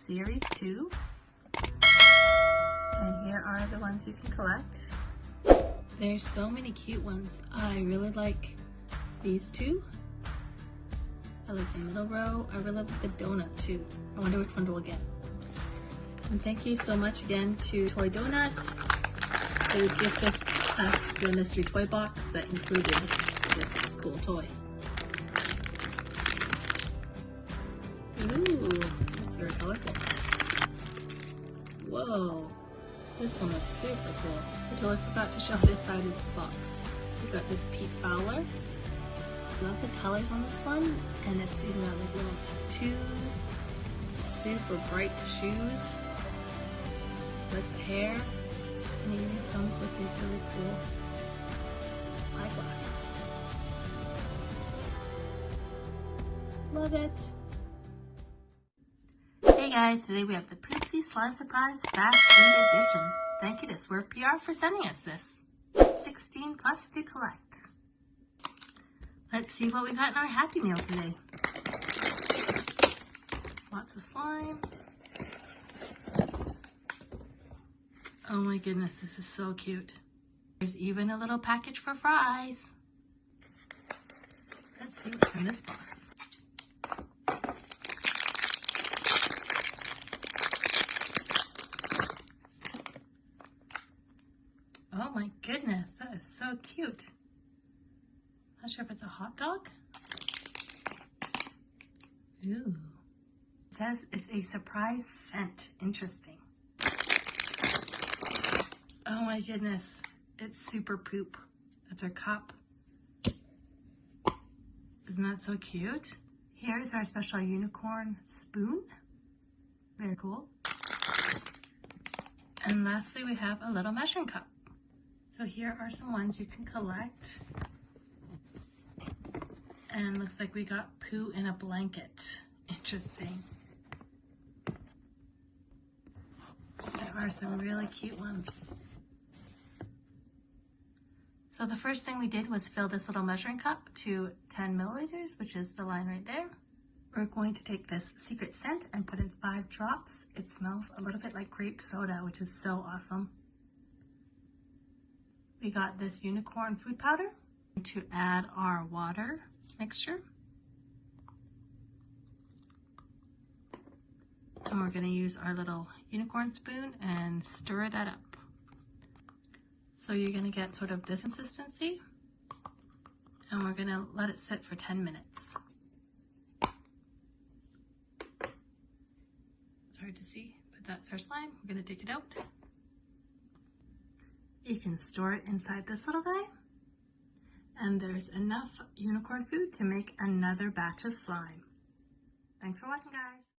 Series 2. And here are the ones you can collect. There's so many cute ones. I really like these two. I like the middle row. I really like the donut too. I wonder which one we'll get. And thank you so much again to Toy Donut. They gifted us the mystery toy box that included this cool toy. Ooh, that's very colorful. Whoa, this one looks super cool. I totally forgot to show this side of the box. We got this Pete Fowler. Love the colors on this one, and it's even got like little tattoos, super bright shoes, like the hair, and it even comes with these really cool eyeglasses. Love it! Hey guys, today we have the Poopsie Slime Surprise Fast Food Edition. Thank you to Swerve PR for sending us this. 16 plus to collect. Let's see what we got in our Happy Meal today. Lots of slime. Oh my goodness, this is so cute. There's even a little package for fries. Let's see what's in this box. Oh my goodness, that is so cute. Not sure if it's a hot dog. Ooh. It says it's a surprise scent. Interesting. Oh my goodness. It's super poop. That's our cup. Isn't that so cute? Here's our special unicorn spoon. Very cool. And lastly, we have a little measuring cup. So here are some ones you can collect. And looks like we got poo in a blanket. Interesting. There are some really cute ones. So the first thing we did was fill this little measuring cup to 10 milliliters, which is the line right there. We're going to take this secret scent and put in 5 drops. It smells a little bit like grape soda, which is so awesome. We got this unicorn food powder to add our water mixture. And we're going to use our little unicorn spoon and stir that up. So you're going to get sort of this consistency, and we're going to let it sit for 10 minutes. It's hard to see, but that's our slime. We're going to dig it out. You can store it inside this little guy, and there's enough unicorn food to make another batch of slime. Thanks for watching, guys.